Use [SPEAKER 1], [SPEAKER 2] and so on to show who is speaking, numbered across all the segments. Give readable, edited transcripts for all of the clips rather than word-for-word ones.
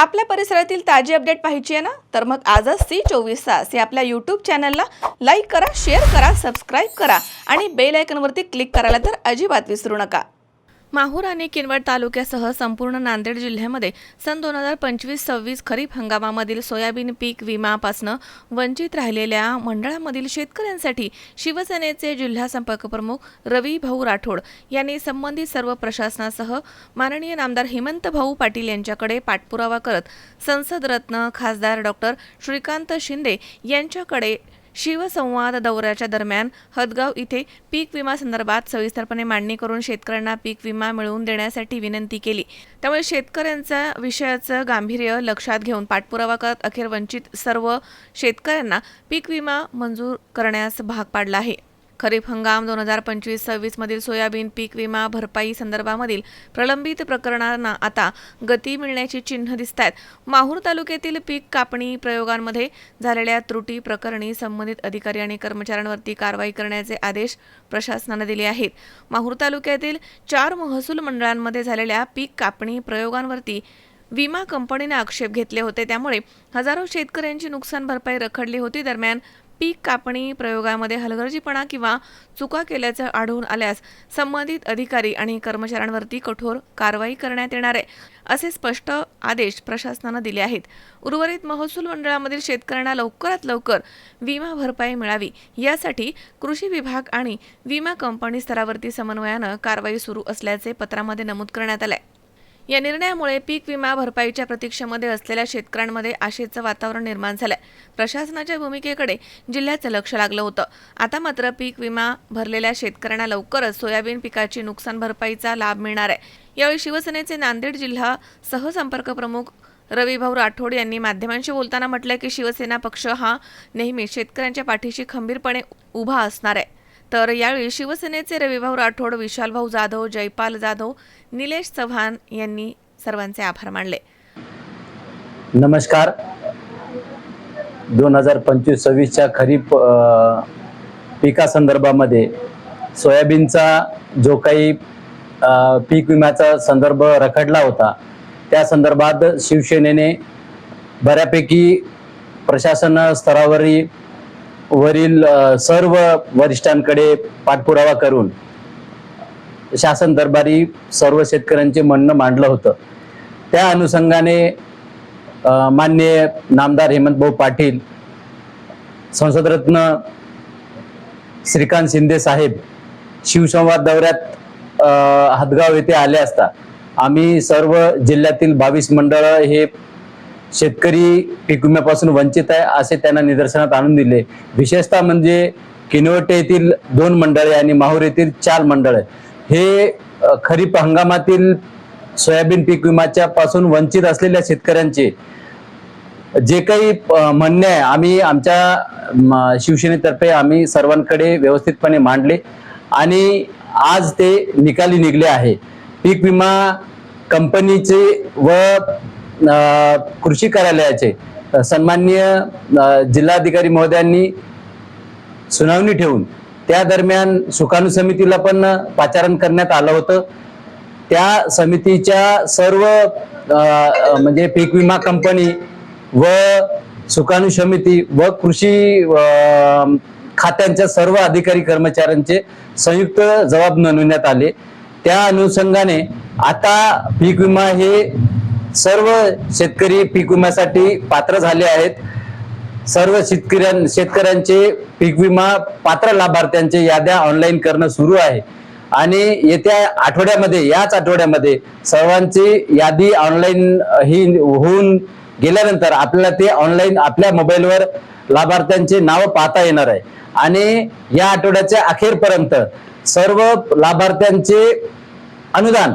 [SPEAKER 1] आपल्या परिसरातील ताजी अपडेट पाहिजे आहे ना, तर मग आजच C24 या आपल्या यूट्यूब चॅनलला लाईक करा, शेअर करा, सबस्क्राईब करा आणि बेल आयकॉनवरती क्लिक करायला तर अजिबात विसरू नका। माहूर आणि किनवट तालुक्यासह संपूर्ण नांदेड जिल्ह्यामध्ये सन 2025-26 खरीप हंगामामधील सोयाबीन पीक विमापासून वंचित राहिलेल्या मंडळामधील शेतकऱ्यांसाठी शिवसेनेचे जिल्हा संपर्क प्रमुख रवी भाऊ राठोड यांनी संबंधित सर्व प्रशासनासह माननीय नामदार हेमंत भाऊ पाटील यांच्याकडे पाठपुरावा करत संसद रत्न खासदार डॉक्टर श्रीकांत शिंदे यांच्याकडे शिवसंवाद दौऱ्याच्या दरम्यान हदगाव इथे पीक विमा संदर्भात सविस्तरपणे मांडणी करून शेतकऱ्यांना पीक विमा मिळवून देण्यासाठी विनंती केली। त्यामुळे शेतकऱ्यांच्या विषयाचं गांभीर्य लक्षात घेऊन पाठपुरावा करत अखेर वंचित सर्व शेतकऱ्यांना पीक विमा मंजूर करण्यास भाग पाडला आहे। खरीप हंगाम 2025-26 मधील सोयाबीन पीक विमा भरपाई संदर्भामधील प्रलंबित प्रकरणांना आता गती मिळण्याची चिन्ह दिसतात। माहूर तालुक्यातील पीक कापणी प्रयोगांमध्ये झालेल्या त्रुटी प्रकरणी संबंधित अधिकारी आणि कर्मचाऱ्यांवरती कारवाई करण्याचे आदेश प्रशासनाने दिले आहेत। माहूर तालुक्यातील 4 महसूल मंडळांमध्ये झालेल्या पीक कापणी प्रयोगांवरती विमा कंपनीने आक्षेप घेतले होते, त्यामुळे हजारो शेतकऱ्यांची नुकसान भरपाई रखडली होती। दरम्यान पीक कापणी प्रयोगामध्ये हलगर्जीपणा किंवा चुका केल्याचं आढळून आल्यास संबंधित अधिकारी आणि कर्मचाऱ्यांवरती कठोर कारवाई करण्यात येणार आहे, असे स्पष्ट आदेश प्रशासनाने दिले आहेत। उर्वरित महसूल मंडळामधील शेतकऱ्यांना लवकरात लवकर विमा भरपाई मिळावी यासाठी कृषी विभाग आणि विमा कंपनी स्तरावरती समन्वयाने कारवाई सुरू असल्याचे पत्रामध्ये नमूद करण्यात आले आहे। या निर्णयामुळे पीक विमा भरपाईच्या प्रतीक्षेमध्ये असलेल्या शेतकऱ्यांमध्ये आशेचं वातावरण निर्माण झालंय। प्रशासनाच्या भूमिकेकडे जिल्ह्याचं लक्ष लागलं होतं। आता मात्र पीक विमा भरलेल्या शेतकऱ्यांना लवकरच सोयाबीन पिकाची नुकसान भरपाईचा लाभ मिळणार आहे। यावेळी शिवसेनेचे नांदेड जिल्हा सहसंपर्क प्रमुख रविभाऊ राठोड यांनी माध्यमांशी बोलताना म्हटलंय की शिवसेना पक्ष हा नेहमी शेतकऱ्यांच्या पाठीशी खंबीरपणे उभा असणार आहे। तर यावेळी शिवसेनेचे रविभाऊ राठोड, विशालभाऊ जाधव, जयपाल जाधव, निलेश चव्हाण यांनी सर्वांचे आभार मानले।
[SPEAKER 2] नमस्कार। 2025-26च्या खरीप पिकासंदर्भामध्ये सोयाबीनचा जो काही पीक विम्याचा संदर्भ रखडला होता, त्या संदर्भात शिवसेनेने बऱ्यापैकी प्रशासन स्तरावरील सर्व वरिष्ठांकडे पाठपुरावा करून शासन दरबारी सर्व शेतकऱ्यांचे म्हणणं मांडलं होतं। त्या अनुषंगाने माननीय नामदार हेमंत भाऊ पाटील, संसदरत्न श्रीकांत शिंदे साहेब शिवसंवाद दौऱ्यात हदगाव येथे आले असता आम्ही सर्व जिल्ह्यातील 22 मंडळ हे शेतकरी पीक विम्यापासून वंचित आहे असे त्यांना निदर्शनात आणून दिले। विशेषतः म्हणजे किनवट येथील 2 मंडळे आणि माहूर येथील 4 मंडळे हे खरीप हंगामातील सोयाबीन पीक विम्याच्या पासून वंचित असलेल्या शेतकऱ्यांचे जे काही म्हणणे आहे आम्ही आमच्या शिवसेनेतर्फे आम्ही सर्वांकडे व्यवस्थितपणे मांडले आणि आज ते निकाली निघले आहे। पीक विमा कंपनीचे व कृषी कार्यालयाचे सन्माननीय जिल्हाधिकारी महोदयांनी सुनावणी ठेवून त्या दरम्यान सुकाणू समितीला पण पाचारण करण्यात आलं होतं। त्या समितीच्या सर्व म्हणजे पीक विमा कंपनी व सुकाणू समिती व कृषी खात्यांच्या सर्व अधिकारी कर्मचाऱ्यांचे संयुक्त जबाब नोंदवण्यात आले। त्या अनुषंगाने आता पीक विमा हे सर्व शेतकरी पीक विम्यासाठी पात्र झाले आहेत। सर्व शेतकऱ्यांचे पीक विमा पात्र लाभार्थ्यांचे याद्या ऑनलाईन करणं सुरू आहे आणि येत्या आठवड्यामध्ये याच आठवड्यामध्ये सर्वांची यादी ऑनलाईन ही होऊन गेल्यानंतर आपल्याला ते ऑनलाईन आपल्या मोबाईलवर लाभार्थ्यांचे नाव पाहता येणार आहे आणि या आठवड्याच्या अखेरपर्यंत सर्व लाभार्थ्यांचे अनुदान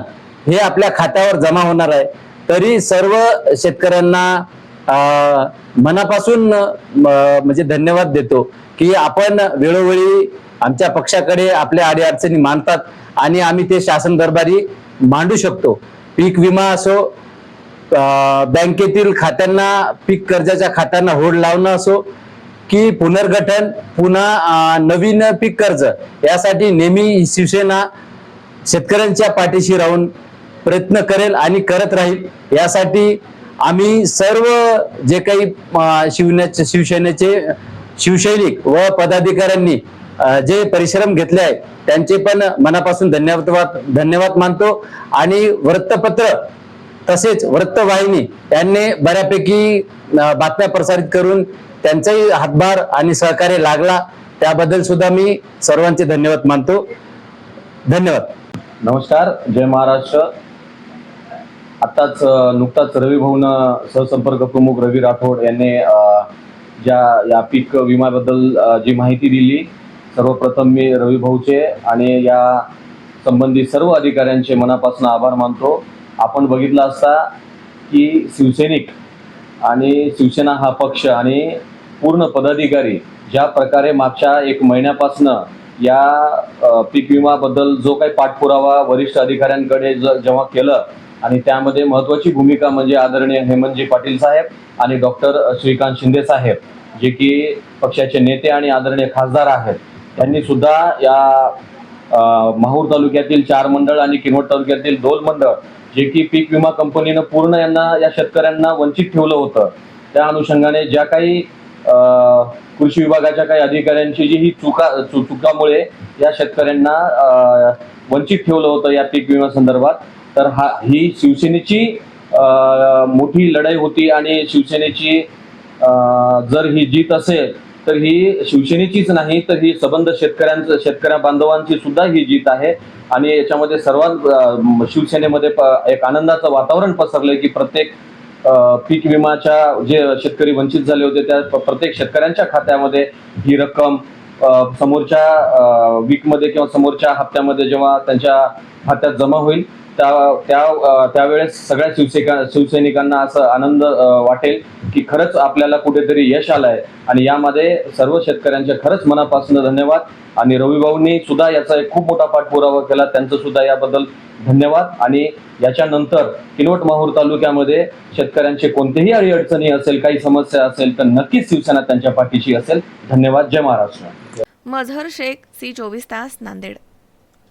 [SPEAKER 2] हे आपल्या खात्यावर जमा होणार आहे। तरी सर्व शेतकऱ्यांना मनापासून म्हणजे धन्यवाद देतो की आपण वेळोवेळी आमच्या पक्षाकडे आपल्या अडीअडचणी मांडतात आणि आम्ही ते शासन दरबारी मांडू शकतो। पीक विमा असो, बँकेतील खात्यांना पीक कर्जाच्या खात्यांना होड लावणं असो की पुनर्गठन पुन्हा नवीन पीक कर्ज, यासाठी नेहमी शिवसेना शेतकऱ्यांच्या पाठीशी राहून प्रयत्न करेल आणि करत राहील। यासाठी आम्ही सर्व जे काही शिवसेनेचे शिवसैनिक व पदाधिकाऱ्यांनी जे परिश्रम घेतले आहे त्यांचे पण मनापासून धन्यवाद मानतो। आणि वृत्तपत्र तसेच वृत्तवाहिनी यांनी बऱ्यापैकी बातम्या प्रसारित करून त्यांचाही हातभार आणि सहकार्य लागला, त्याबद्दल सुद्धा मी सर्वांचे धन्यवाद मानतो। धन्यवाद।
[SPEAKER 3] नमस्कार, जय महाराष्ट्र। आताच नुकताच रवी भाऊन सहसंपर्क प्रमुख रवी राठोड यांनी या पीक विम्याबद्दल जी माहिती दिली, सर्वप्रथम मी रवी भाऊचे आणि या संबंधित सर्व अधिकाऱ्यांचे मनापासून आभार मानतो। आपण बघितलं असता की शिवसैनिक आणि शिवसेना हा पक्ष आणि पूर्ण पदाधिकारी ज्या प्रकारे मागच्या 1 महिन्यापासून या पीक विम्याबद्दल जो काही पाठपुरावा वरिष्ठ अधिकाऱ्यांकडे जेव्हा केलं आणि त्यामध्ये महत्त्वाची भूमिका म्हणजे आदरणीय हेमंतजी पाटील साहेब आणि डॉक्टर श्रीकांत शिंदे साहेब, जे की पक्षाचे नेते आणि आदरणीय खासदार आहेत, त्यांनी सुद्धा या माहूर तालुक्यातील 4 मंडळ आणि किनवट तालुक्यातील 2 मंडळ जे की पीक विमा कंपनीनं पूर्ण या शेतकऱ्यांना वंचित ठेवलं होतं, त्या अनुषंगाने ज्या काही कृषी विभागाच्या काही अधिकाऱ्यांची जी ही चुकामुळे या शेतकऱ्यांना वंचित ठेवलं होतं या पीक विमा संदर्भात, तर ही शिवसेनेची मोठी लढाई होती आणि शिवसेनेची जर ही जीत असेल तर ही शिवसेनेचीच नाही तर ही सबंध शेतकऱ्या बांधवांची सुद्धा ही जीत आहे। आणि याच्यामध्ये सर्वांना शिवसेनेमध्ये एक आनंदाचं वातावरण पसरलंय की प्रत्येक पीक विमाच्या जे शेतकरी वंचित झाले होते त्या प्रत्येक शेतकऱ्यांच्या खात्यामध्ये ही रक्कम समोरच्या वीकमध्ये किंवा समोरच्या हप्त्यामध्ये जेव्हा त्यांच्या खात्यात जमा होईल त्यावेळेस सगळ्या शिवसैनिकांना असं आनंद वाटेल की खरंच आपल्याला कुठेतरी यश आलंय। आणि यामध्ये सर्व शेतकऱ्यांचे खरंच मनापासून धन्यवाद। आणि रवी भाऊंनी सुद्धा याचा एक खूप मोठा पाठपुरावा केला, त्यांचं सुद्धा याबद्दल धन्यवाद। आणि याच्यानंतर किनवट माहूर तालुक्यामध्ये शेतकऱ्यांचे कोणतेही अडीअडचणी असेल, काही समस्या असेल तर नक्कीच शिवसेना त्यांच्या पाठीशी असेल। धन्यवाद। जय महाराष्ट्र।
[SPEAKER 1] मझहर शेख, सी 24 तास, नांदेड।